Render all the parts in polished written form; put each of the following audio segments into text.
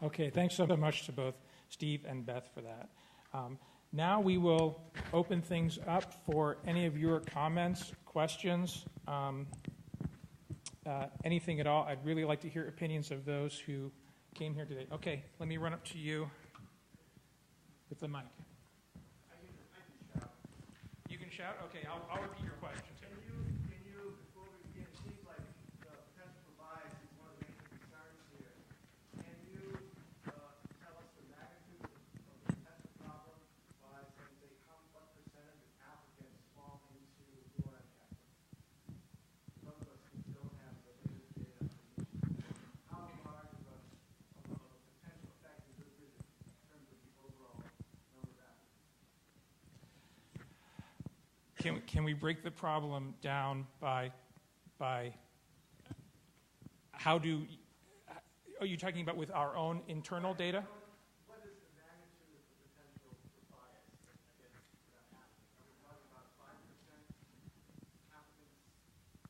Okay, thanks so much to both Steve and Beth for that. Now we will open things up for any of your comments, questions, anything at all. I'd really like to hear opinions of those who came here today. Okay, let me run up to you with the mic. I can shout. You can shout? Okay, I'll repeat your question. Can you, before we begin, it seems like the potential for bias is one of the main concerns here. Can you tell us the magnitude of the potential problem of bias and what percentage of applicants fall into your chapter? Some of us who don't have the latest data on the issue. How large of a potential effect is this in terms of the overall number of applicants? Can we break the problem down by how do, are you talking about with our own internal data? What is the magnitude of the potential for bias against that applicant? Are we talking about 5% applicants,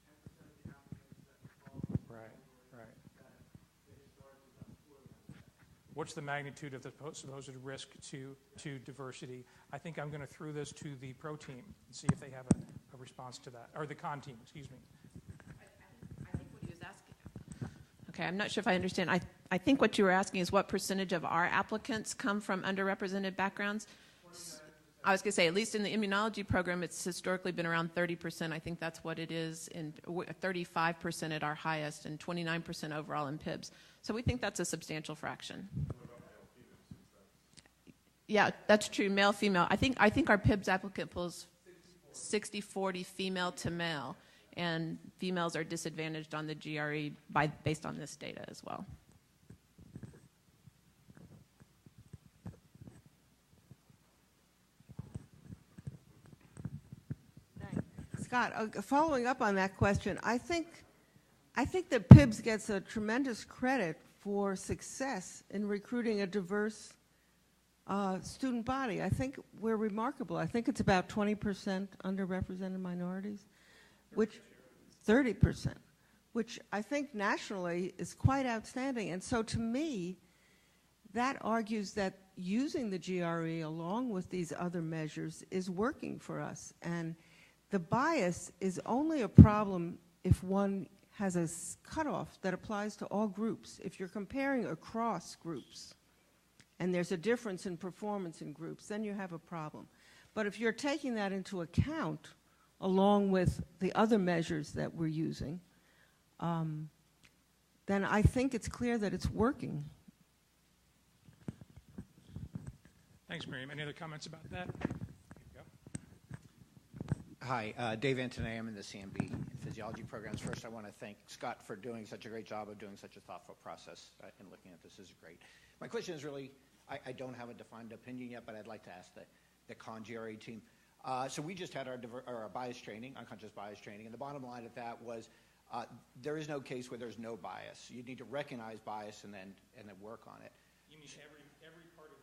10% of the applicants that fall into the category that they historically done poorly on the test? What's the magnitude of the supposed risk to diversity? I think I'm going to throw this to the pro team and see if they have a response to that, or the con team, excuse me. I think what he was asking. Okay, I'm not sure if I understand. I think what you were asking is what percentage of our applicants come from underrepresented backgrounds. I was going to say, at least in the immunology program, it's historically been around 30%. I think that's what it is, and 35% at our highest, and 29% overall in PIBS. So we think that's a substantial fraction. Yeah, that's true. Male, female. I think our PIBS applicant pool is 60-40 female to male, and females are disadvantaged on the GRE based on this data as well. Scott, following up on that question, I think that PIBS gets a tremendous credit for success in recruiting a diverse student body. I think we're remarkable. I think it's about 20% underrepresented minorities, which 30%, which I think nationally is quite outstanding. And so to me, that argues that using the GRE along with these other measures is working for us. And the bias is only a problem if one has a cutoff that applies to all groups. If you're comparing across groups and there's a difference in performance in groups, then you have a problem. But if you're taking that into account along with the other measures that we're using, then I think it's clear that it's working. Thanks, Miriam. Any other comments about that? Hi, Dave Antonay. I'm in the CMB physiology programs. First, I want to thank Scott for doing such a great job of doing such a thoughtful process in looking at this. This is great. My question is really, I don't have a defined opinion yet, but I'd like to ask the GRE team. So we just had our bias training, unconscious bias training, and the bottom line of that was there is no case where there's no bias. You need to recognize bias and then work on it. You mean every part of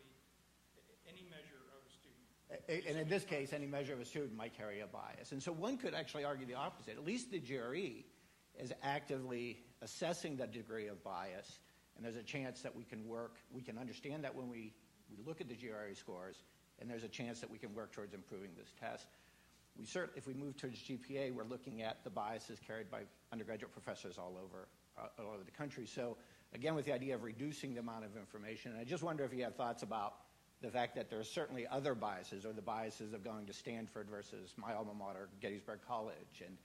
any measure of a student? And in this case, any measure of a student might carry a bias. And so one could actually argue the opposite. At least the GRE is actively assessing the degree of bias, and there's a chance that we can understand that when we look at the GRE scores, and there's a chance that we can work towards improving this test. If we move towards GPA, we're looking at the biases carried by undergraduate professors all over the country. So again, with the idea of reducing the amount of information, and I just wonder if you have thoughts about the fact that there are certainly other biases, or the biases of going to Stanford versus my alma mater, Gettysburg College. And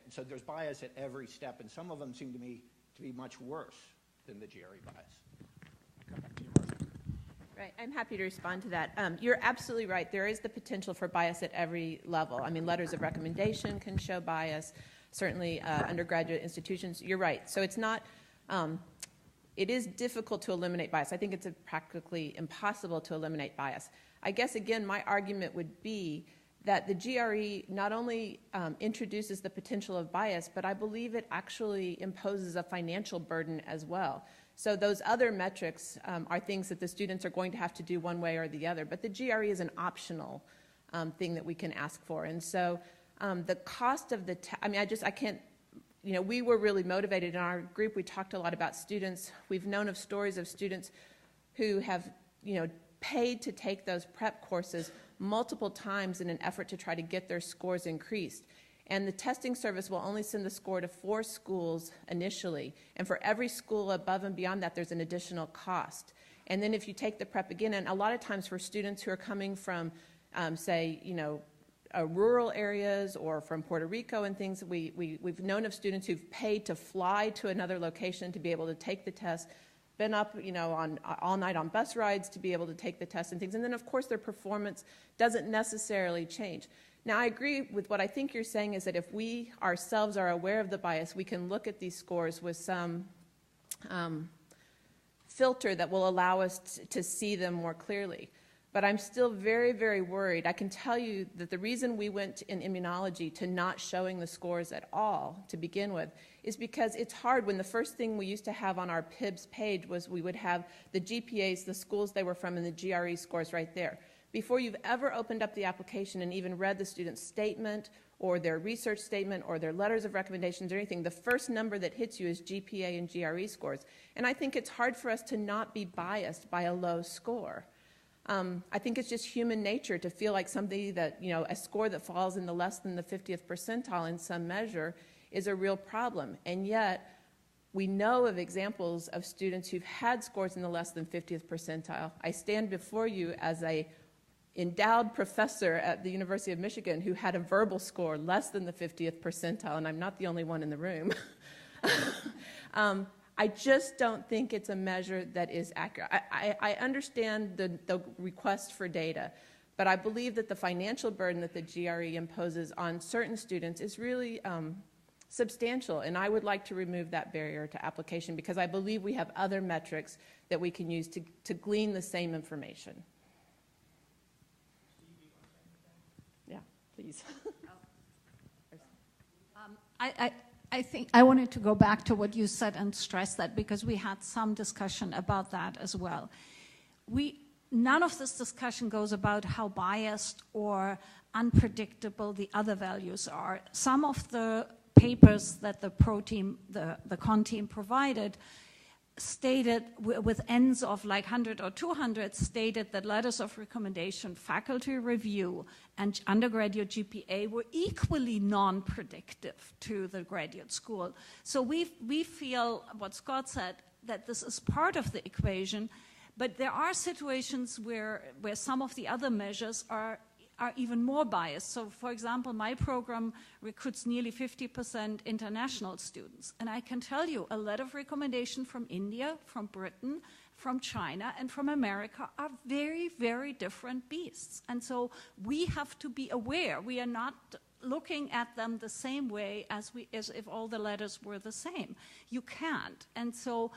so there's bias at every step, and some of them seem to me to be much worse than the GRE bias. I'll come back to you, Martha. Right, I'm happy to respond to that. You're absolutely right. There is the potential for bias at every level. I mean, letters of recommendation can show bias. Certainly, undergraduate institutions. You're right. So it's not. It is difficult to eliminate bias. I think it's practically impossible to eliminate bias. I guess, again, my argument would be that the GRE not only introduces the potential of bias, but I believe it actually imposes a financial burden as well. So those other metrics are things that the students are going to have to do one way or the other, but the GRE is an optional thing that we can ask for. And so the cost of the I can't you know, we were really motivated in our group. We talked a lot about students. We've known of stories of students who have, you know, paid to take those prep courses multiple times in an effort to try to get their scores increased. And the testing service will only send the score to 4 schools initially. And for every school above and beyond that, there's an additional cost. And then if you take the prep again, and a lot of times for students who are coming from, say, you know, rural areas or from Puerto Rico and things, we've known of students who've paid to fly to another location to be able to take the test, been up, you know, all night on bus rides to be able to take the test and things. And then, of course, their performance doesn't necessarily change. Now, I agree with what I think you're saying is that if we ourselves are aware of the bias, we can look at these scores with some filter that will allow us to see them more clearly. But I'm still very, very worried. I can tell you that the reason we went in immunology to not showing the scores at all to begin with is because it's hard when the first thing we used to have on our PIBS page was we would have the GPAs, the schools they were from, and the GRE scores right there. Before you've ever opened up the application and even read the student's statement or their research statement or their letters of recommendations or anything, the first number that hits you is GPA and GRE scores. And I think it's hard for us to not be biased by a low score. I think it's just human nature to feel like somebody that, you know, a score that falls in the less than the 50th percentile in some measure is a real problem. And yet, we know of examples of students who've had scores in the less than 50th percentile. I stand before you as a endowed professor at the University of Michigan who had a verbal score less than the 50th percentile, and I'm not the only one in the room. I just don't think it's a measure that is accurate. I understand the request for data, but I believe that the financial burden that the GRE imposes on certain students is really substantial, and I would like to remove that barrier to application because I believe we have other metrics that we can use to glean the same information. Yeah, please. I think I wanted to go back to what you said and stress that because we had some discussion about that as well. None of this discussion goes about how biased or unpredictable the other values are. Some of the papers that the con team provided stated with ends of like 100 or 200 stated that letters of recommendation, faculty review, and undergraduate GPA were equally non-predictive to the graduate school. So we feel, what Scott said, that this is part of the equation, but there are situations where some of the other measures are even more biased. So, for example, my program recruits nearly 50% international students. And I can tell you a letter of recommendation from India, from Britain, from China, and from America are very, very different beasts. And so we have to be aware. We are not looking at them the same way as if all the letters were the same. You can't. And so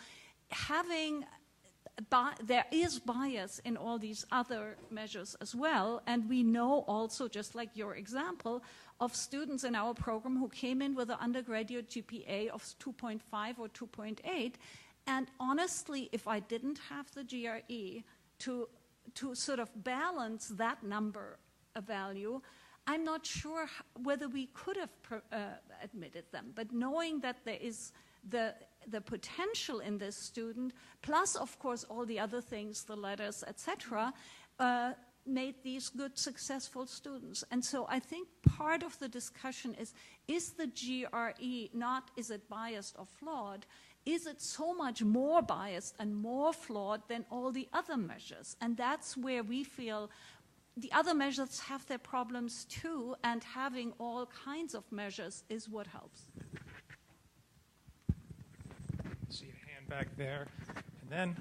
there is bias in all these other measures as well, and we know also, just like your example, of students in our program who came in with an undergraduate GPA of 2.5 or 2.8, and honestly, if I didn't have the GRE to sort of balance that number of value, I'm not sure whether we could have admitted them, but knowing that there is the potential in this student, plus, of course, all the other things, the letters, etc., made these good, successful students. And so I think part of the discussion is the GRE not, is it biased or flawed? Is it so much more biased and more flawed than all the other measures? And that's where we feel the other measures have their problems too, and having all kinds of measures is what helps. See a hand back there, and then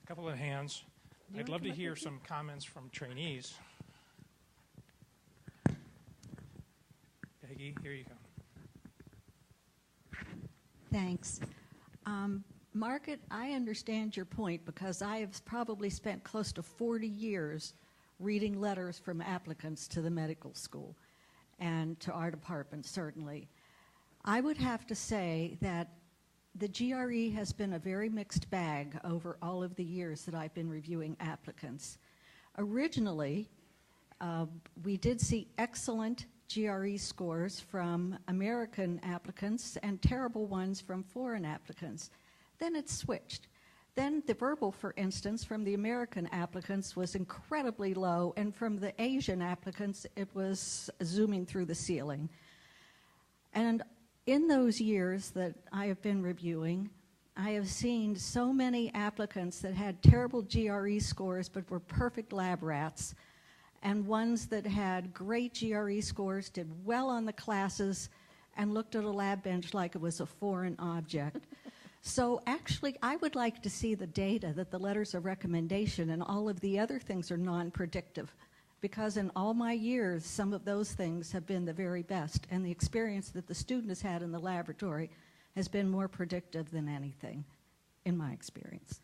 a couple of hands. I'd love to hear some comments from trainees. Peggy, here you go. Thanks. Margaret, I understand your point because I have probably spent close to 40 years reading letters from applicants to the medical school and to our department, certainly. I would have to say that the GRE has been a very mixed bag over all of the years that I've been reviewing applicants. Originally, we did see excellent GRE scores from American applicants and terrible ones from foreign applicants. Then it switched. Then the verbal, for instance, from the American applicants was incredibly low, and from the Asian applicants, it was zooming through the ceiling. And in those years that I have been reviewing, I have seen so many applicants that had terrible GRE scores but were perfect lab rats, and ones that had great GRE scores, did well on the classes, and looked at a lab bench like it was a foreign object. So actually, I would like to see the data that the letters of recommendation and all of the other things are non-predictive, because in all my years, some of those things have been the very best, and the experience that the student has had in the laboratory has been more predictive than anything, in my experience.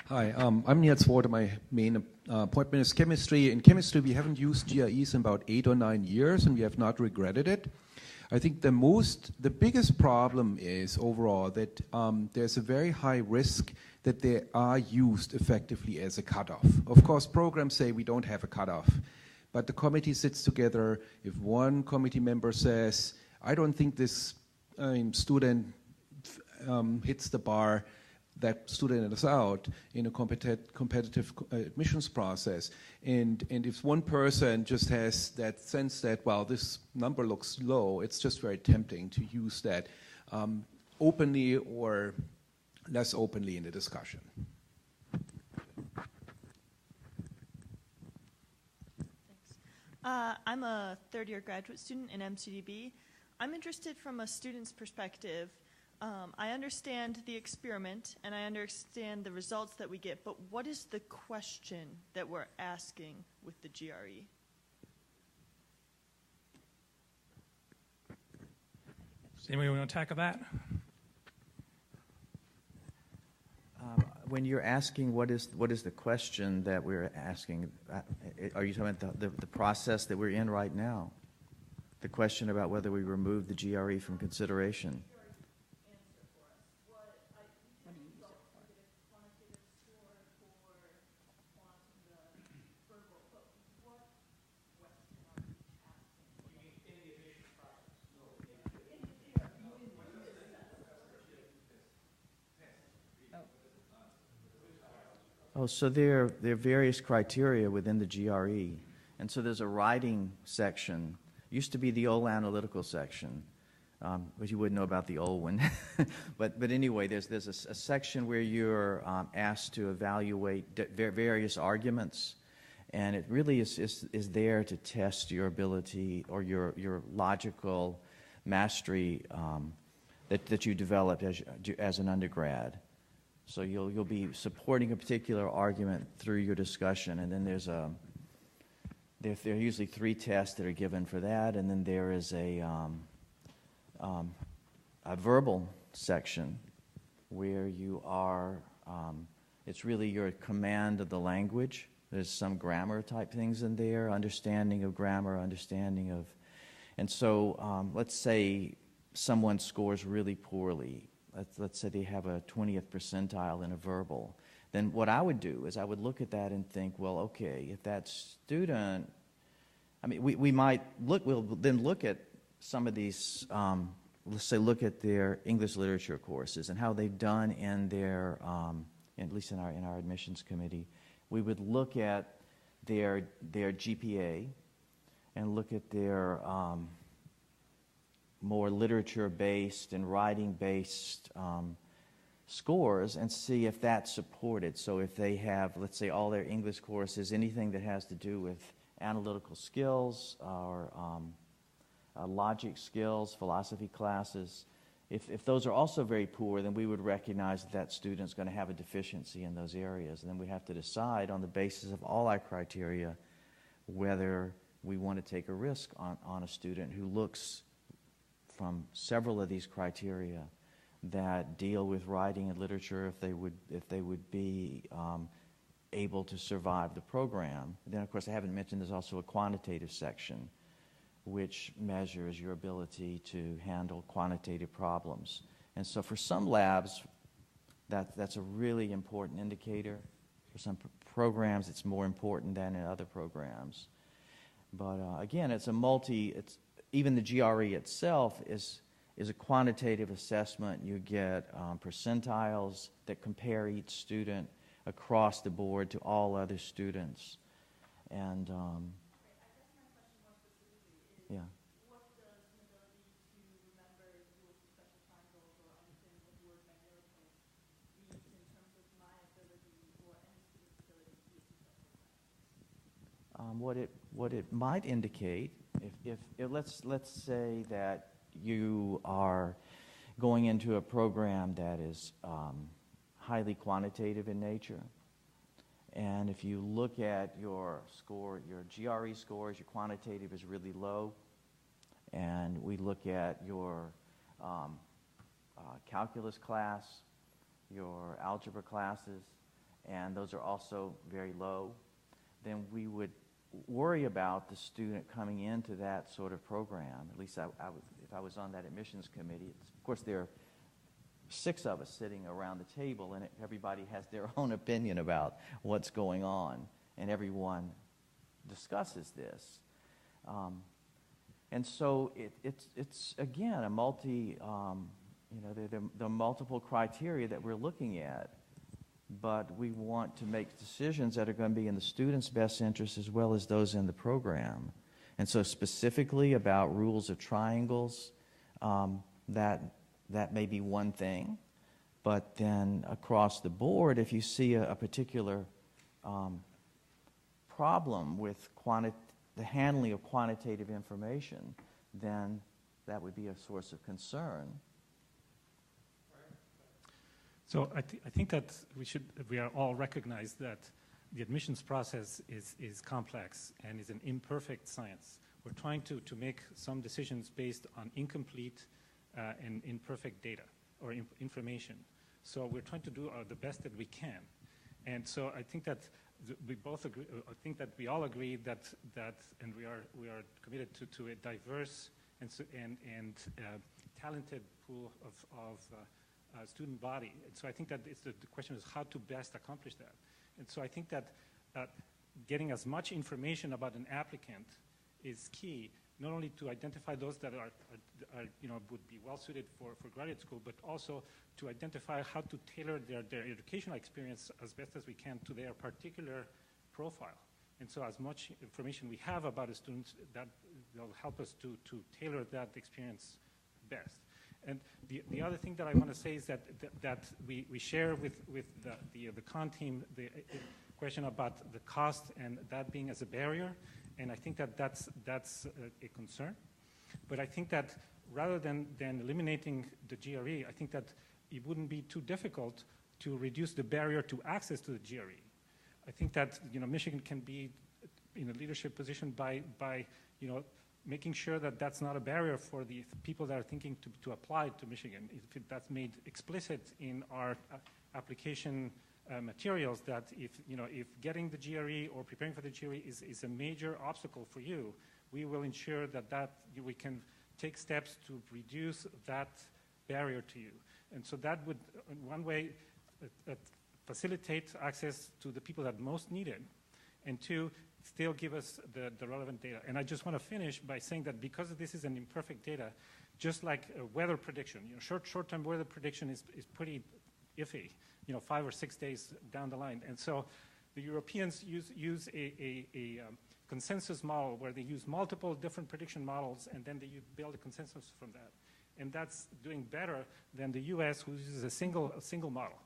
Hi, I'm Niels Water. My main appointment is chemistry. In chemistry, we haven't used GREs in about 8 or 9 years, and we have not regretted it. I think the biggest problem is overall that there's a very high risk that they are used effectively as a cutoff. Of course, programs say we don't have a cutoff, but the committee sits together. If one committee member says, I don't think this student hits the bar, that student is out in a competitive admissions process. And if one person just has that sense that, well, this number looks low, it's just very tempting to use that openly or less openly in the discussion. Thanks. I'm a third-year graduate student in MCDB. I'm interested from a student's perspective. I understand the experiment and I understand the results that we get, but what is the question that we're asking with the GRE? Does anybody want to tackle that? When you're asking what is the question that we're asking, are you talking about the process that we're in right now? The question about whether we remove the GRE from consideration? Oh, so there are various criteria within the GRE. And so there's a writing section. Used to be the old analytical section, but you wouldn't know about the old one. but anyway, there's a section where you're asked to evaluate various arguments. And it really is there to test your ability or your logical mastery that you developed as an undergrad. So you'll be supporting a particular argument through your discussion, and then there are usually 3 tests that are given for that, and then there is a verbal section where you are. It's really your command of the language. There's some grammar type things in there, understanding of grammar, understanding of, and so let's say someone scores really poorly. Let's say they have a 20th percentile in a verbal. Then what I would do is I would look at that and think, well, okay, if that student, I mean, we might look, we'll then look at some of these, let's say look at their English literature courses and how they've done in their, at least in our admissions committee. We would look at their GPA and look at their more literature-based and writing-based scores and see if that's supported. So if they have, let's say, all their English courses, anything that has to do with analytical skills or logic skills, philosophy classes, if those are also very poor, then we would recognize that student's going to have a deficiency in those areas. And then we have to decide on the basis of all our criteria whether we want to take a risk on a student who looks from several of these criteria that deal with writing and literature, if they would be able to survive the program. And then, of course, I haven't mentioned there's also a quantitative section which measures your ability to handle quantitative problems. And so for some labs, that's a really important indicator. For some programs, it's more important than in other programs. But again, it's even the GRE itself is a quantitative assessment. You get percentiles that compare each student across the board to all other students. And yeah. What does an ability to remember rules of special triangles or understand what the word magnetic means in terms of my ability or any student's ability to use special triangles? What it might indicate, if let's say that you are going into a program that is highly quantitative in nature, and if you look at your score, your GRE scores, your quantitative is really low, and we look at your calculus class, your algebra classes, and those are also very low, then we would worry about the student coming into that sort of program. At least if I was on that admissions committee. Of course, there are 6 of us sitting around the table, and everybody has their own opinion about what's going on, and everyone discusses this. And so it's again a there are multiple criteria that we're looking at, but we want to make decisions that are going to be in the student's best interest as well as those in the program. And so specifically about rules of triangles, that may be one thing, but then across the board, if you see a particular problem with the handling of quantitative information, then that would be a source of concern. So I think that we are all recognize that the admissions process is complex and is an imperfect science. We're trying to make some decisions based on incomplete and imperfect data or information. So we're trying to do the best that we can. And so I think that we both agree, I think that we all agree that and we are committed to a diverse and talented pool of student body. And so I think that the question is how to best accomplish that. And so I think that getting as much information about an applicant is key, not only to identify those that would be well suited for graduate school, but also to identify how to tailor their educational experience as best as we can to their particular profile. And so as much information we have about a student, that will help us to tailor that experience best. And the other thing that I want to say is that we share with the con team the question about the cost and that being as a barrier, and I think that that's a concern. But I think that rather than eliminating the GRE, I think that it wouldn't be too difficult to reduce the barrier to access to the GRE. I think that Michigan can be in a leadership position by making sure that that's not a barrier for the people that are thinking to apply to Michigan. If that's made explicit in our application materials, that if getting the GRE or preparing for the GRE is a major obstacle for you, we will ensure that we can take steps to reduce that barrier to you. And so that would, in one way, facilitate access to the people that most need it, and 2, still give us the relevant data. And I just want to finish by saying that because this is an imperfect data, just like weather prediction, short-term weather prediction is pretty iffy, 5 or 6 days down the line. And so the Europeans use a consensus model where they use multiple different prediction models, and then they build a consensus from that. And that's doing better than the U.S., who uses a single model,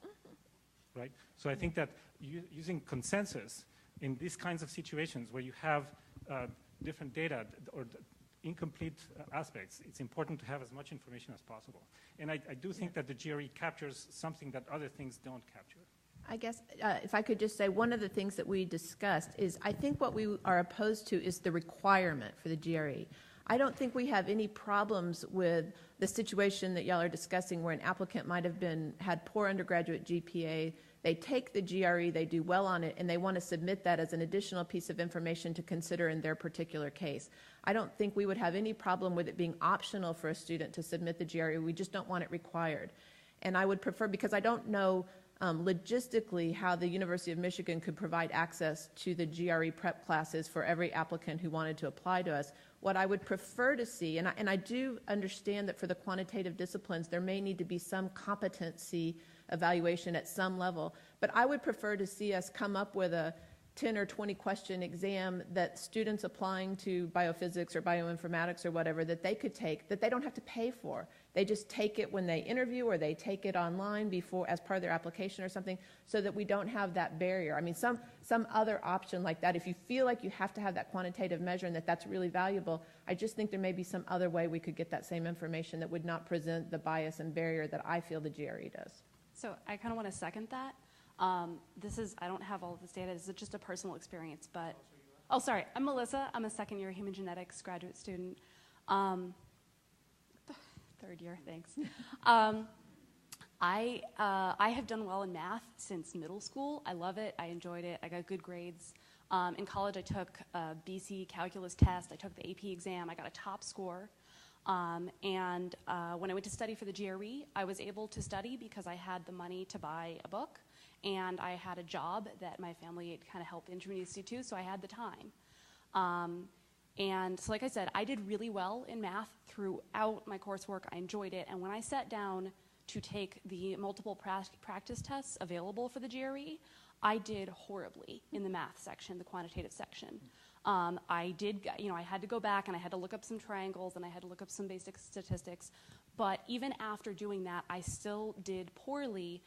right? So I think that using consensus in these kinds of situations where you have different data or incomplete aspects, it's important to have as much information as possible. And I do think that the GRE captures something that other things don't capture. I guess if I could just say, one of the things that we discussed is I think what we are opposed to is the requirement for the GRE. I don't think we have any problems with the situation that y'all are discussing where an applicant might have had poor undergraduate GPA, they take the GRE, they do well on it, and they want to submit that as an additional piece of information to consider in their particular case. I don't think we would have any problem with it being optional for a student to submit the GRE. We just don't want it required. And I would prefer, because I don't know logistically how the University of Michigan could provide access to the GRE prep classes for every applicant who wanted to apply to us. What I would prefer to see, and I do understand that for the quantitative disciplines there may need to be some competency evaluation at some level, but I would prefer to see us come up with a 10 or 20 question exam that students applying to biophysics or bioinformatics or whatever that they could take, that they don't have to pay for. They just take it when they interview, or they take it online before as part of their application or something, so that we don't have that barrier. I mean, some other option like that. If you feel like you have to have that quantitative measure and that that's really valuable, I just think there may be some other way we could get that same information that would not present the bias and barrier that I feel the GRE does. So I kind of want to second that. I don't have all of this data. This is just a personal experience, but, oh, sorry. I'm Melissa. I'm a second-year human genetics graduate student. Third year, thanks. I have done well in math since middle school. I love it. I enjoyed it. I got good grades. In college, I took a BC calculus test. I took the AP exam. I got a top score. When I went to study for the GRE, I was able to study because I had the money to buy a book, and I had a job that my family had kind of helped introduce me to, so I had the time. And so like I said, I did really well in math throughout my coursework. I enjoyed it. And when I sat down to take the multiple practice tests available for the GRE, I did horribly in the math section, the quantitative section. I had to go back and I had to look up some triangles and I had to look up some basic statistics. But even after doing that, I still did poorly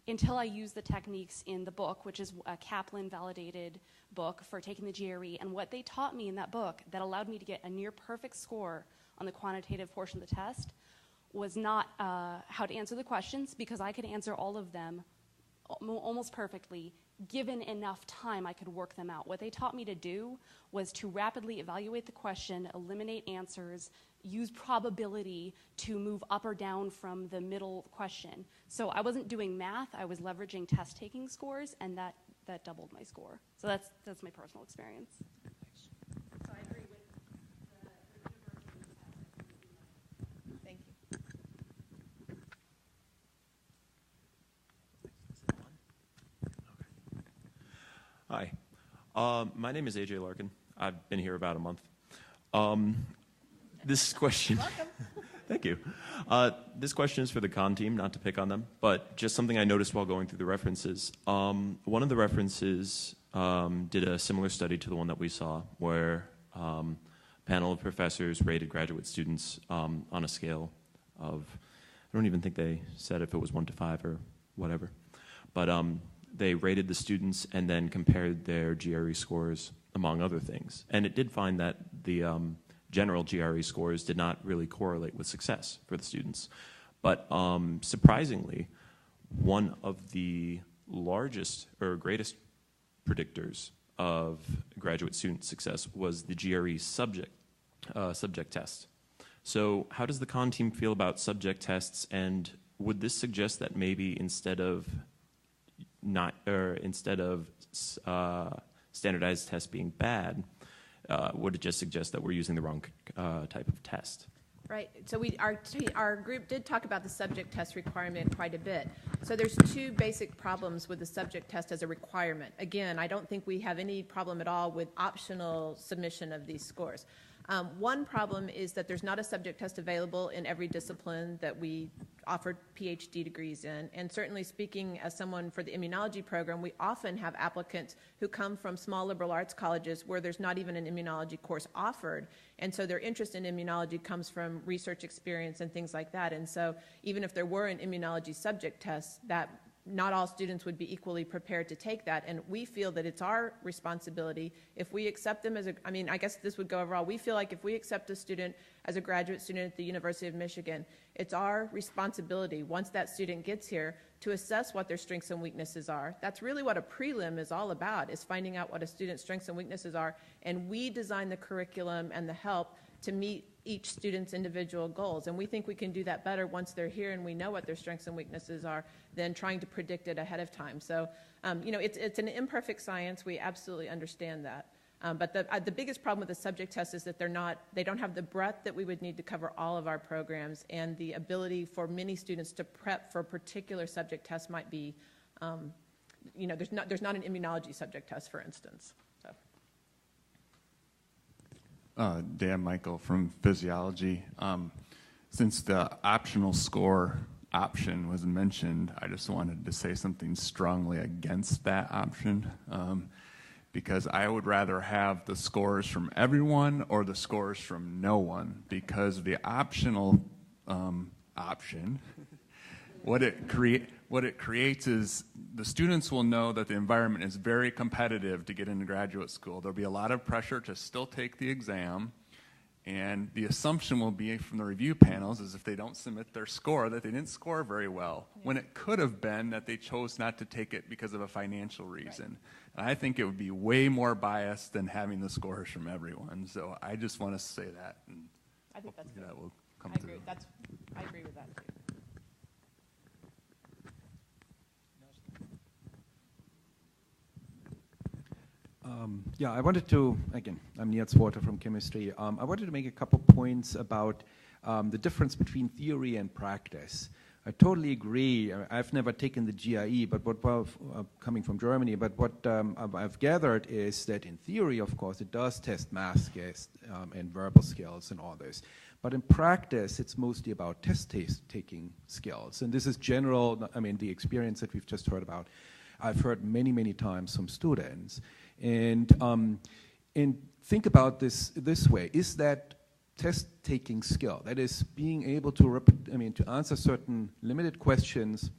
until I used the techniques in the book, which is a Kaplan-validated book for taking the GRE. And what they taught me in that book that allowed me to get a near-perfect score on the quantitative portion of the test was not how to answer the questions, because I could answer all of them almost perfectly. Given enough time, I could work them out. What they taught me to do was to rapidly evaluate the question, eliminate answers, use probability to move up or down from the middle question. So I wasn't doing math, I was leveraging test-taking scores, and that doubled my score. So that's my personal experience. So I agree with the university test. Thank you. Hi. My name is AJ Larkin. I've been here about a month. This question, thank you. This question is for the con team, not to pick on them, but just something I noticed while going through the references. One of the references did a similar study to the one that we saw, where a panel of professors rated graduate students on a scale of, I don't even think they said if it was 1 to 5 or whatever, but they rated the students and then compared their GRE scores, among other things. And it did find that the general GRE scores did not really correlate with success for the students. But surprisingly, one of the largest or greatest predictors of graduate student success was the GRE subject test. So how does the con team feel about subject tests, and would this suggest that maybe instead of standardized tests being bad, would it just suggest that we're using the wrong type of test? Right. So our group did talk about the subject test requirement quite a bit. So there's two basic problems with the subject test as a requirement. Again, I don't think we have any problem at all with optional submission of these scores. One problem is that there's not a subject test available in every discipline that we offer Ph.D. degrees in. And certainly speaking as someone for the immunology program, we often have applicants who come from small liberal arts colleges where there's not even an immunology course offered. And so their interest in immunology comes from research experience and things like that. And so even if there were an immunology subject test, that not all students would be equally prepared to take that, and we feel that it's our responsibility if we accept them as I guess this would go overall. We feel like if we accept a student as a graduate student at the University of Michigan, it's our responsibility, once that student gets here, to assess what their strengths and weaknesses are. That's really what a prelim is all about, is finding out what a student's strengths and weaknesses are, and we design the curriculum and the help to meet each student's individual goals. And we think we can do that better once they're here and we know what their strengths and weaknesses are than trying to predict it ahead of time. So, it's an imperfect science. We absolutely understand that. But the biggest problem with the subject test is that they don't have the breadth that we would need to cover all of our programs, and the ability for many students to prep for a particular subject test might be, there's not an immunology subject test, for instance. So. Dan Michael from physiology. Since the optional score option was mentioned, I just wanted to say something strongly against that option. Because I would rather have the scores from everyone or the scores from no one, because the optional option, what it creates is the students will know that the environment is very competitive to get into graduate school. There'll be a lot of pressure to still take the exam, and the assumption will be from the review panels is if they don't submit their score that they didn't score very well, when it could have been that they chose not to take it because of a financial reason. Right. I think it would be way more biased than having the scores from everyone. So I just want to say that. And I think that's that will come I through. I agree with that too. I wanted to, again, I'm Niels Walter from chemistry. I wanted to make a couple points about the difference between theory and practice. I totally agree. I've never taken the GRE, but coming from Germany, but what I've gathered is that in theory, of course, it does test math skills and verbal skills and all this. But in practice, it's mostly about test-taking skills. And this is general, the experience that we've just heard about, I've heard many, many times from students. And think about this way. Is that test-taking skill, that is being able to, to answer certain limited questions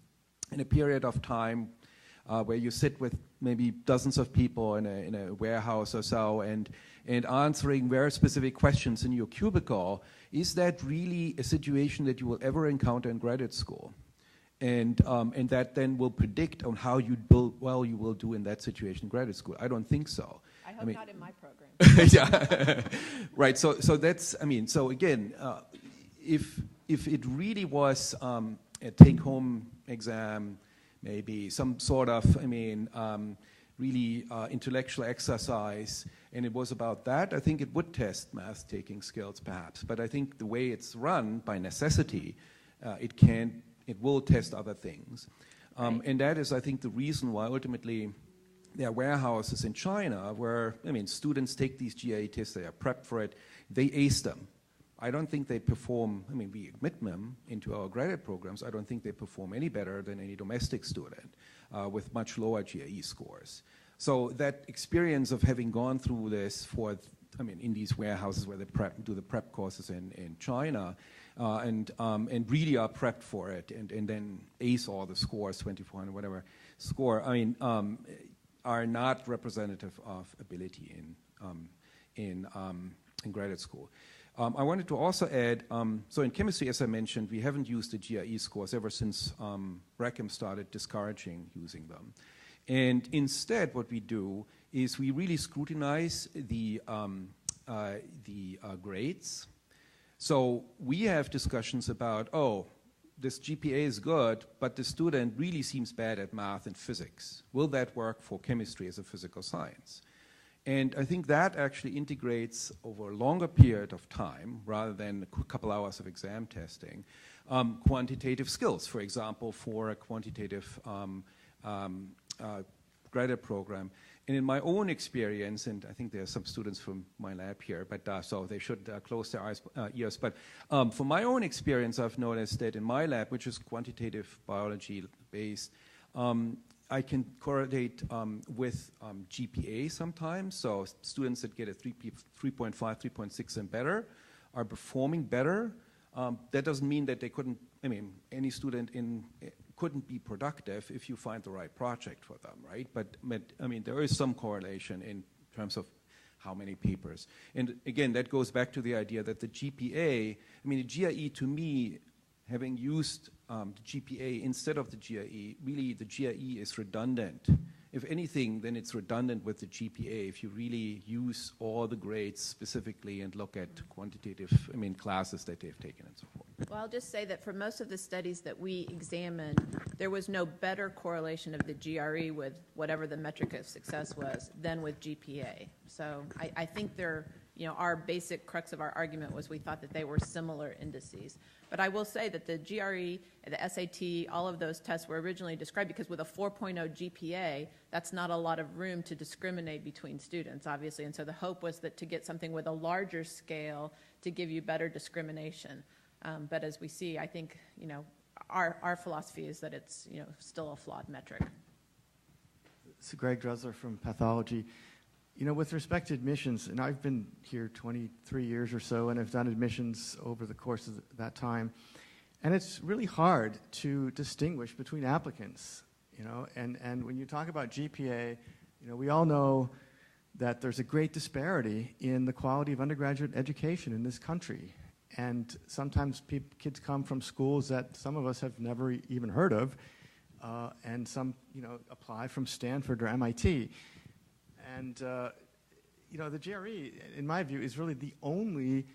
in a period of time where you sit with maybe dozens of people in a warehouse or so and answering very specific questions in your cubicle, is that really a situation that you will ever encounter in graduate school? And that then will predict on how you will do in that situation in graduate school. I don't think so. I hope not in my program. Yeah, right. So that's, so again, if it really was a take-home exam, maybe some sort of, really intellectual exercise, and it was about that, I think it would test math-taking skills perhaps. But I think the way it's run by necessity, it will test other things. Right. And that is, I think, the reason why ultimately there are warehouses in China where, students take these GRE tests, they are prepped for it, they ace them. I don't think they perform, we admit them into our graduate programs, I don't think they perform any better than any domestic student with much lower GRE scores. So that experience of having gone through this in these warehouses where they do the prep courses in China, and really are prepped for it, and then ace all the scores, 2400, whatever score, are not representative of ability in graduate school. I wanted to also add, so in chemistry, as I mentioned, we haven't used the GRE scores ever since Rackham started discouraging using them. And instead, what we do is we really scrutinize the grades. So we have discussions about, this GPA is good, but the student really seems bad at math and physics. Will that work for chemistry as a physical science? And I think that actually integrates over a longer period of time, rather than a couple hours of exam testing, quantitative skills, for example, for a quantitative graduate program. And in my own experience, and I think there are some students from my lab here, but so they should close their ears. But from my own experience, I've noticed that in my lab, which is quantitative biology based, I can correlate with GPA sometimes. So students that get a 3.5, 3.6 and better are performing better. That doesn't mean that they couldn't, any student couldn't be productive if you find the right project for them, right? But there is some correlation in terms of how many papers. And again, that goes back to the idea that the GPA, the GRE to me, having used the GPA instead of the GRE, really the GRE is redundant if anything, then it's redundant with the GPA if you really use all the grades specifically and look at quantitative, classes that they've taken and so forth. Well, I'll just say that for most of the studies that we examined, there was no better correlation of the GRE with whatever the metric of success was than with GPA. So I think they're, our basic crux of our argument was we thought that they were similar indices. But I will say that the GRE, the SAT, all of those tests were originally described because with a 4.0 GPA, that's not a lot of room to discriminate between students, obviously. And so the hope was that to get something with a larger scale to give you better discrimination. But as we see, I think, our philosophy is that it's, still a flawed metric. This is Greg Dressler from Pathology. With respect to admissions, and I've been here 23 years or so, and I've done admissions over the course of that time, and it's really hard to distinguish between applicants, and when you talk about GPA, we all know that there's a great disparity in the quality of undergraduate education in this country, and sometimes kids come from schools that some of us have never even heard of, and some, apply from Stanford or MIT. And, the GRE, in my view, is really the only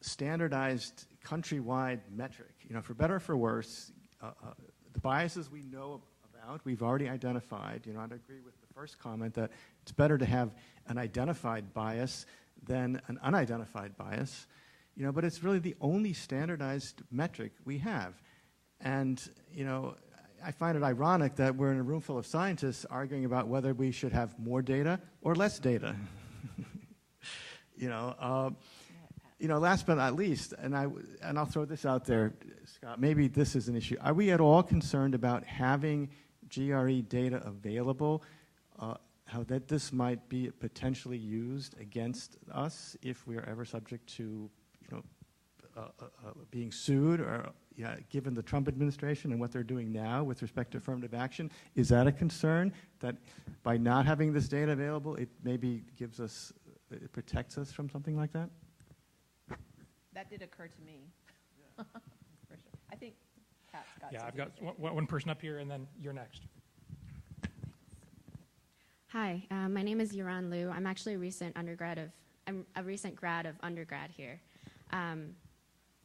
standardized countrywide metric. For better or for worse, the biases we know about, we've already identified. I'd agree with the first comment that it's better to have an identified bias than an unidentified bias. But it's really the only standardized metric we have. And, I find it ironic that we're in a room full of scientists arguing about whether we should have more data or less data. Last but not least, and I'll throw this out there, Scott, maybe this is an issue. Are we at all concerned about having GRE data available, how that this might be potentially used against us if we are ever subject to, being sued or given the Trump administration and what they're doing now with respect to affirmative action? Is that a concern that by not having this data available, it maybe it protects us from something like that? That did occur to me. For sure. I think Pat's got Yeah, something I've to got one person up here, and then you're next. Hi, my name is Yuran Liu. I'm actually a recent grad of undergrad here.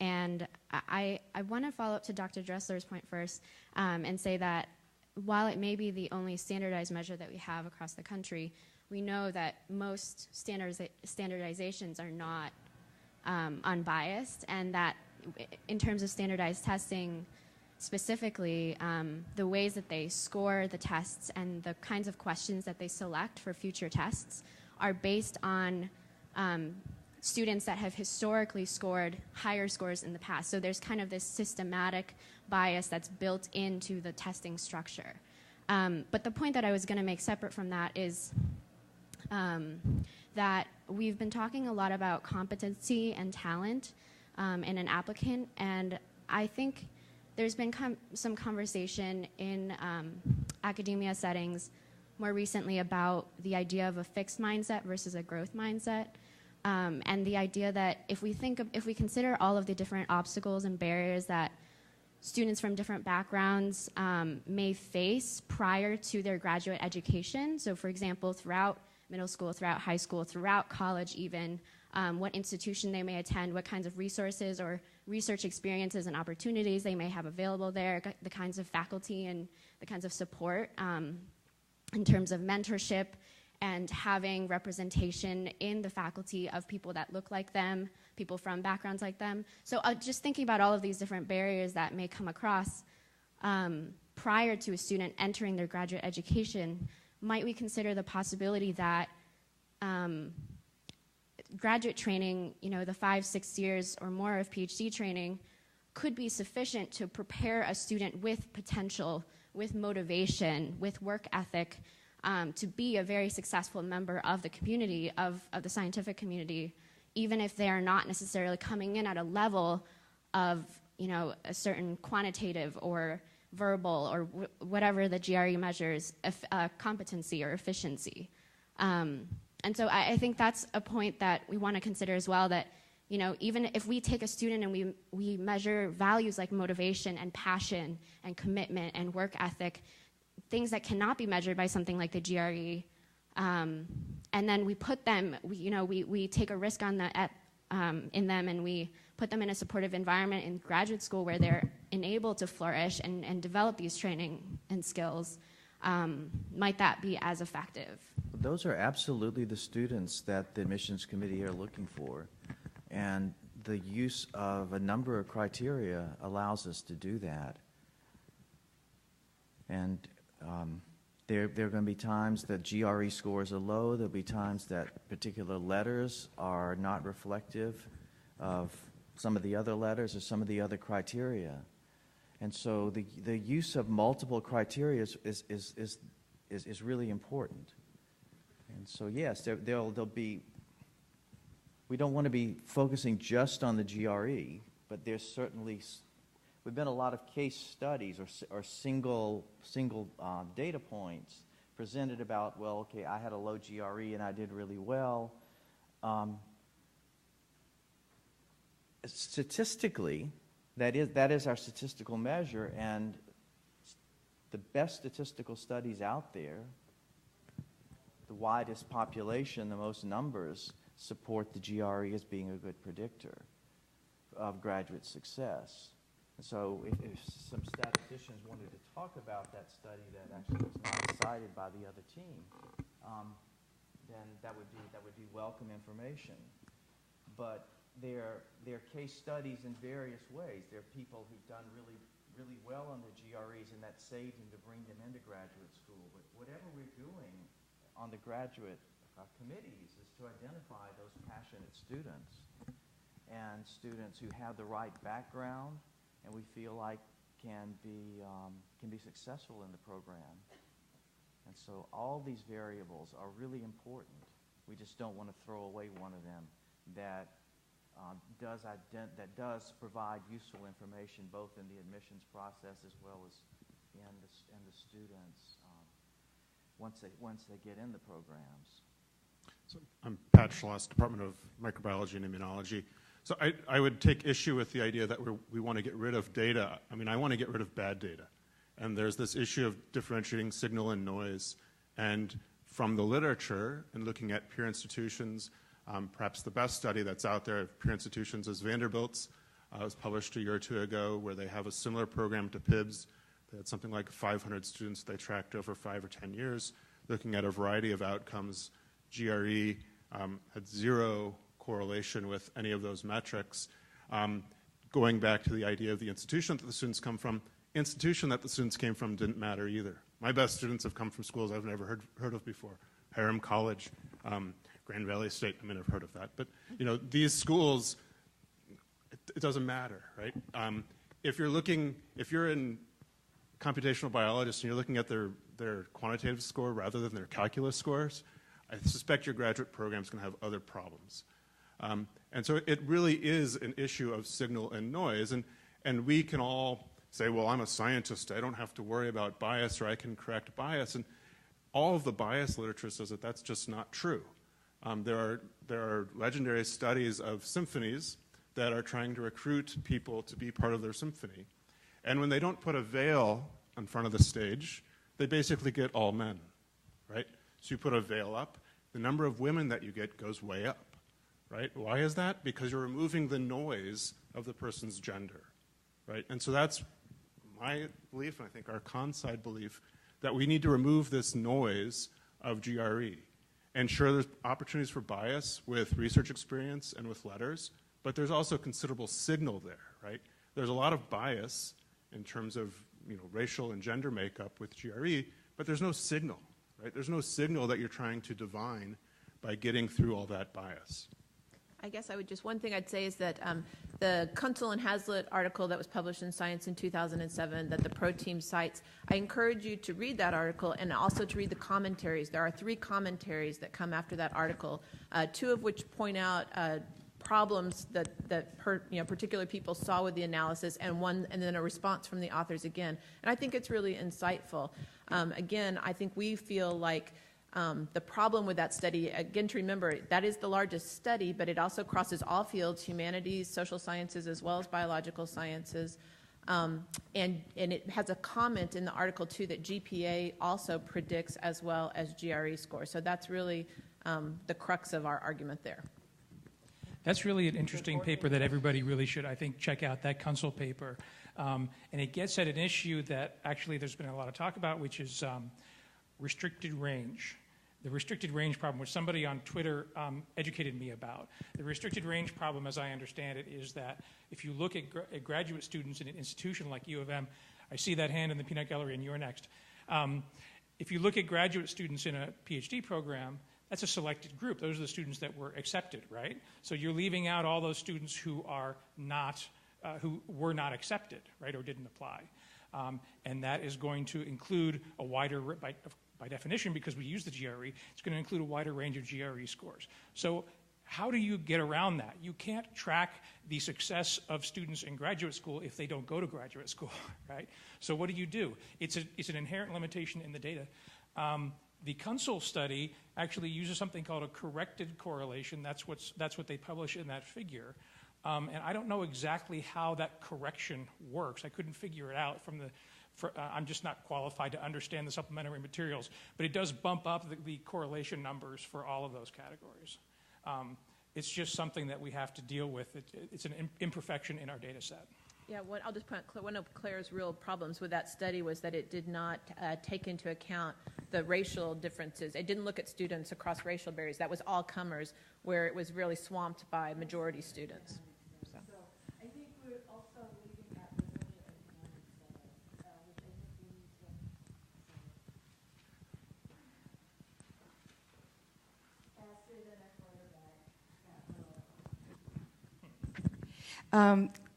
And I want to follow up to Dr. Dressler's point first and say that while it may be the only standardized measure that we have across the country, we know that most standardizations are not unbiased, and that in terms of standardized testing specifically, the ways that they score the tests and the kinds of questions that they select for future tests are based on students that have historically scored higher scores in the past. So there's kind of this systematic bias that's built into the testing structure. But the point that I was going to make separate from that is that we've been talking a lot about competency and talent in an applicant, and I think there's been some conversation in academia settings more recently about the idea of a fixed mindset versus a growth mindset. And the idea that if we consider all of the different obstacles and barriers that students from different backgrounds may face prior to their graduate education, so for example, throughout middle school, throughout high school, throughout college even, what institution they may attend, what kinds of resources or research experiences and opportunities they may have available there, the kinds of faculty and the kinds of support in terms of mentorship, and having representation in the faculty of people that look like them, people from backgrounds like them. So just thinking about all of these different barriers that may come across prior to a student entering their graduate education, might we consider the possibility that graduate training, the 5-6 years or more of PhD training, could be sufficient to prepare a student with potential, with motivation, with work ethic, to be a very successful member of the community, of the scientific community, even if they are not necessarily coming in at a level of, a certain quantitative or verbal or whatever the GRE measures, competency or efficiency. And so I think that's a point that we want to consider as well, that, even if we take a student and we measure values like motivation and passion and commitment and work ethic, things that cannot be measured by something like the GRE, and then we put them, we take a risk on in them, and we put them in a supportive environment in graduate school where they're enabled to flourish and develop these training and skills, might that be as effective? Those are absolutely the students that the admissions committee are looking for. And the use of a number of criteria allows us to do that. And there are going to be times that GRE scores are low. There'll be times that particular letters are not reflective of some of the other letters or some of the other criteria. And so the use of multiple criteria is really important. And so yes, there'll be, we don't want to be focusing just on the GRE, but there's certainly, we've been a lot of case studies or single data points presented about, well, okay, I had a low GRE and I did really well. Statistically, that is our statistical measure, and the best statistical studies out there, the widest population, the most numbers, support the GRE as being a good predictor of graduate success. And so if some statisticians wanted to talk about that study that actually was not cited by the other team, then that would be welcome information. But there are case studies in various ways. There are people who've done really well on their GREs, and that saved them to bring them into graduate school. But whatever we're doing on the graduate committees is to identify those passionate students and students who have the right background and we feel like can be successful in the program. And so all these variables are really important. We just don't want to throw away one of them that does provide useful information both in the admissions process as well as in the students once they get in the programs. So I'm Pat Schloss, Department of Microbiology and Immunology. So I would take issue with the idea that we want to get rid of data. I mean, I want to get rid of bad data. And there's this issue of differentiating signal and noise. And from the literature and looking at peer institutions, perhaps the best study that's out there of peer institutions is Vanderbilt's. It was published a year or two ago, where they have a similar program to PIBS. They had something like 500 students they tracked over 5 or 10 years, looking at a variety of outcomes. GRE had zero correlation with any of those metrics. Going back to the idea of the institution that the students come from, institution that the students came from didn't matter either. My best students have come from schools I've never heard of before. Hiram College, Grand Valley State, I mean, I've heard of that. But, you know, these schools, it doesn't matter, right? If you're in computational biologists and you're looking at their quantitative score rather than their calculus scores, I suspect your graduate program's going to have other problems. And so it really is an issue of signal and noise. And we can all say, well, I'm a scientist. I don't have to worry about bias, or I can correct bias. And all of the bias literature says that that's just not true. There are legendary studies of symphonies that are trying to recruit people to be part of their symphony. And when they don't put a veil in front of the stage, they basically get all men, right? So you put a veil up, the number of women that you get goes way up, right? Why is that? Because you're removing the noise of the person's gender, right? And so that's my belief, and I think our con-side belief, that we need to remove this noise of GRE. And sure, there's opportunities for bias with research experience and with letters, but there's also considerable signal there, right? There's a lot of bias in terms of, you know, racial and gender makeup with GRE, but there's no signal, right? There's no signal that you're trying to divine by getting through all that bias. I guess one thing I'd say is that the Kuntzel and Hazlitt article that was published in Science in 2007 that the Pro Team cites, I encourage you to read that article and also to read the commentaries. There are 3 commentaries that come after that article, 2 of which point out problems that particular people saw with the analysis, and then a response from the authors again. And I think it's really insightful. Again, I think we feel like the problem with that study, again, to remember, that is the largest study, but it also crosses all fields, humanities, social sciences, as well as biological sciences. And it has a comment in the article, too, that GPA also predicts as well as GRE score. So that's really the crux of our argument there. That's really an interesting paper that everybody really should, I think, check out, that Kunsel paper. And it gets at an issue that actually there's been a lot of talk about, which is restricted range. The restricted range problem, which somebody on Twitter educated me about. The restricted range problem, as I understand it, is that if you look at graduate students in an institution like U of M, I see that hand in the peanut gallery and you're next. If you look at graduate students in a PhD program, that's a selected group. Those are the students that were accepted, right? So you're leaving out all those students who are not, who were not accepted, right, or didn't apply. And that is going to include a wider, by definition, because we use the GRE, it's going to include a wider range of GRE scores. So how do you get around that? You can't track the success of students in graduate school if they don't go to graduate school, right? So what do? It's an inherent limitation in the data. The Kunsel study actually uses something called a corrected correlation. That's what they publish in that figure. And I don't know exactly how that correction works. I couldn't figure it out from the, I'm just not qualified to understand the supplementary materials, but it does bump up the correlation numbers for all of those categories. It's just something that we have to deal with. It's an imperfection in our data set. Yeah, I'll just point out, one of Claire's real problems with that study was that it did not take into account the racial differences. It didn't look at students across racial barriers. That was all comers, where it was really swamped by majority students. So I think we're also leaving out the socioeconomic status, which I think we need to faster than a quarterback.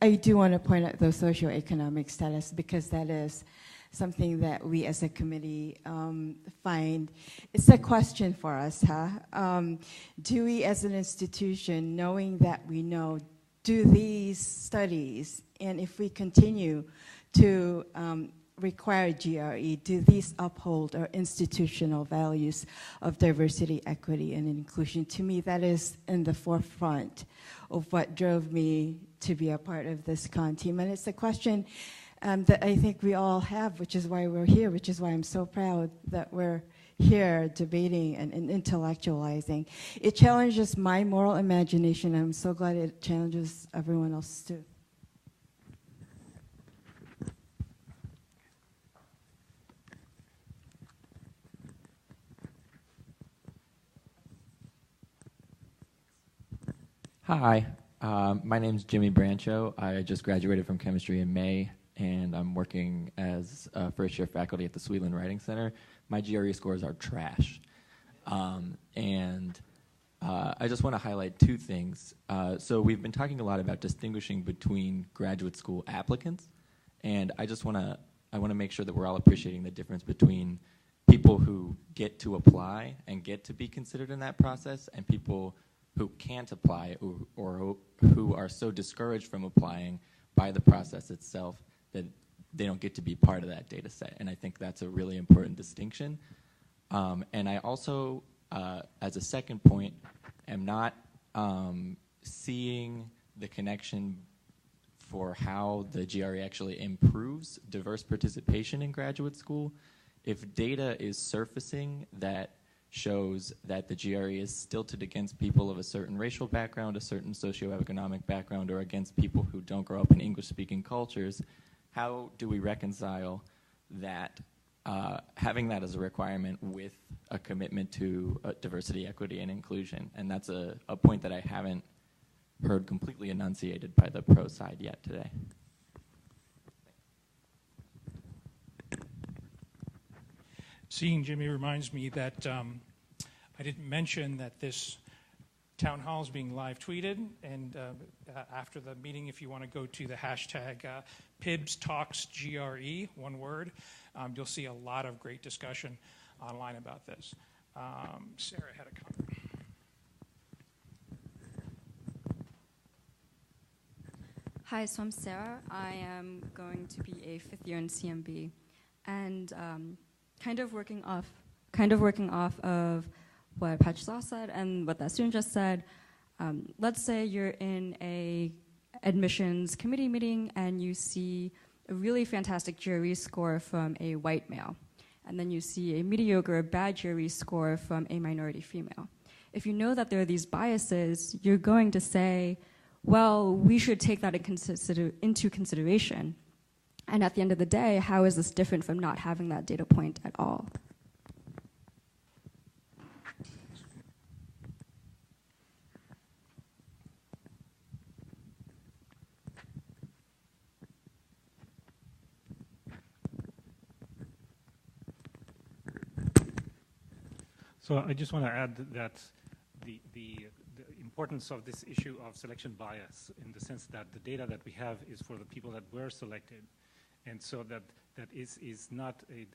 I do want to point out the socioeconomic status because that is something that we as a committee find, it's a question for us, huh? Do we as an institution, knowing that we know, do these studies, and if we continue to require GRE, do these uphold our institutional values of diversity, equity, and inclusion? To me, that is in the forefront of what drove me to be a part of this CON team. And it's a question that I think we all have, which is why we're here, which is why I'm so proud that we're here debating and intellectualizing. It challenges my moral imagination, and I'm so glad it challenges everyone else too. Hi, my name's Jimmy Brancho. I just graduated from chemistry in May, and I'm working as first-year faculty at the Sweetland Writing Center. My GRE scores are trash. I just want to highlight two things. So we've been talking a lot about distinguishing between graduate school applicants, and I want to make sure that we're all appreciating the difference between people who get to apply and get to be considered in that process and people who can't apply or who are so discouraged from applying by the process itself that they don't get to be part of that data set. And I think that's a really important distinction. And I also, as a second point, am not seeing the connection for how the GRE actually improves diverse participation in graduate school. If data is surfacing that shows that the GRE is stilted against people of a certain racial background, a certain socioeconomic background, or against people who don't grow up in English-speaking cultures, how do we reconcile that, having that as a requirement with a commitment to diversity, equity, and inclusion? And that's a point that I haven't heard completely enunciated by the pro side yet today. Seeing Jimmy reminds me that I didn't mention that this town hall is being live tweeted, and after the meeting, if you want to go to the hashtag PIBS Talks GRE, one word, you'll see a lot of great discussion online about this. Sarah had a comment. Hi, so I'm Sarah. I am going to be a fifth year in CMB, and kind of working off of what Patrick said and what that student just said. Let's say you're in a admissions committee meeting and you see a really fantastic GRE score from a white male, and then you see a mediocre, bad GRE score from a minority female. If you know that there are these biases, you're going to say, well, we should take that into consideration. And at the end of the day, how is this different from not having that data point at all? So I just want to add that the importance of this issue of selection bias, in the sense that the data that we have is for the people that were selected, and so that is not a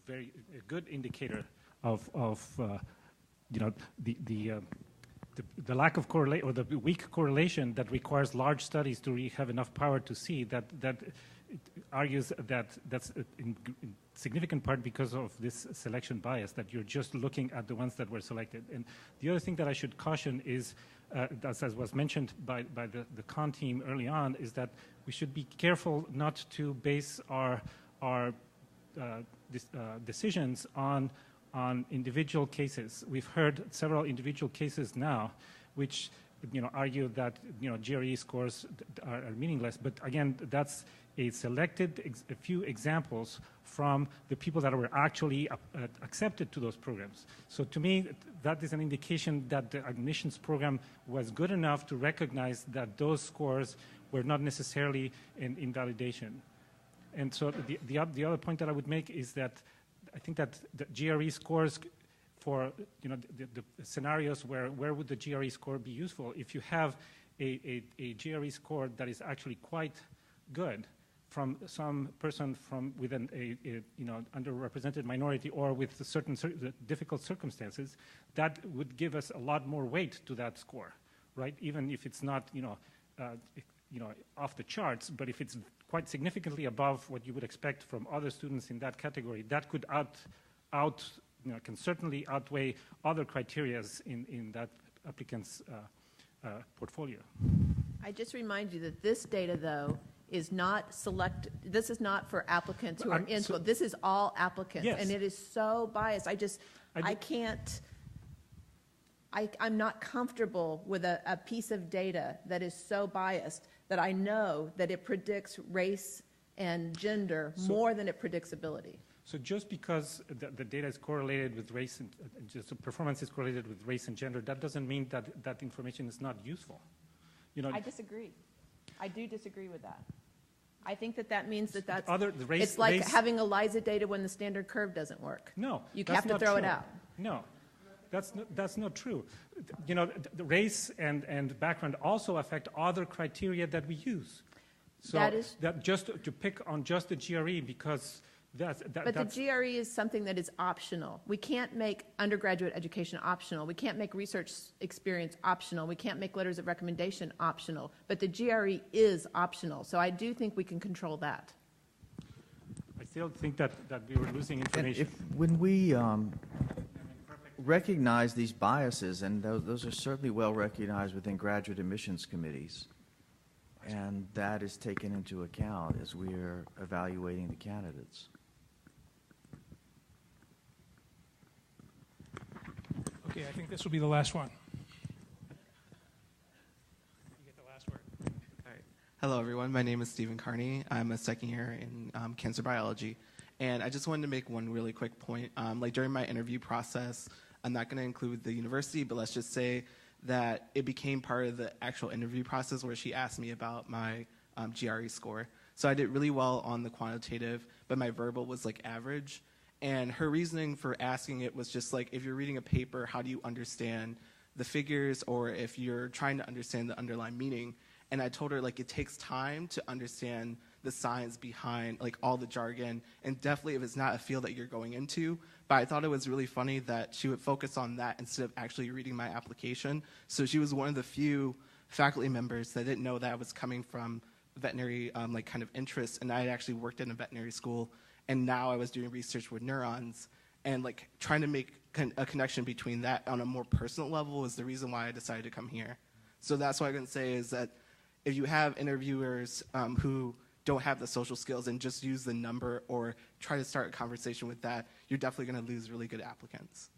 very good indicator of you know, the lack of correlation, or the weak correlation that requires large studies to really have enough power to see that it argues that that's in significant part because of this selection bias, that you're just looking at the ones that were selected. And the other thing that I should caution is, as was mentioned by the CON team early on, is that we should be careful not to base our decisions on individual cases. We've heard several individual cases now, which argue that GRE scores are meaningless. But again, that's a few examples from the people that were actually accepted to those programs. So to me, that is an indication that the admissions program was good enough to recognize that those scores were not necessarily an invalidation. And so the other point that I would make is that I think that the GRE scores for the scenarios where would the GRE score be useful, if you have a GRE score that is actually quite good from some person from within a underrepresented minority or with certain difficult circumstances, that would give us a lot more weight to that score, right? Even if it's not off the charts, but if it's quite significantly above what you would expect from other students in that category, that could can certainly outweigh other criterias in that applicant's portfolio. I just remind you that this data, though, is not this is not for applicants who are in school. This is all applicants, yes. And it is so biased. I'm not comfortable with a piece of data that is so biased that I know that it predicts race and gender more than it predicts ability. So just because the data is correlated with race and just the performance is correlated with race and gender, that doesn't mean that that information is not useful. I disagree. I do disagree with that. I think that means that's it's like having ELISA data when the standard curve doesn't work. No, you have to throw it out. No, that's not true. The race and background also affect other criteria that we use. So that just to pick on just the GRE because But the GRE is something that is optional. We can't make undergraduate education optional. We can't make research experience optional. We can't make letters of recommendation optional. But the GRE is optional. So I do think we can control that. I still think that we were losing information. When we recognize these biases, and those are certainly well recognized within graduate admissions committees, and that is taken into account as we are evaluating the candidates. Okay, I think this will be the last one. You get the last word. All right. Hello, everyone. My name is Stephen Kearney. I'm a second year in cancer biology. And I just wanted to make one really quick point. Like during my interview process, I'm not going to include the university, but let's just say that it became part of the actual interview process where she asked me about my GRE score. So I did really well on the quantitative, but my verbal was like average. And her reasoning for asking it was just like, if you're reading a paper, how do you understand the figures, or if you're trying to understand the underlying meaning? And I told her, like, it takes time to understand the science behind, like, all the jargon, and definitely if it's not a field that you're going into. But I thought it was really funny that she would focus on that instead of actually reading my application. So she was one of the few faculty members that didn't know that I was coming from veterinary, like, kind of interest, and I had actually worked in a veterinary school. And now I was doing research with neurons, and like trying to make a connection between that on a more personal level is the reason why I decided to come here. So that's what I can say is that if you have interviewers who don't have the social skills and just use the number or try to start a conversation with that, you're definitely going to lose really good applicants.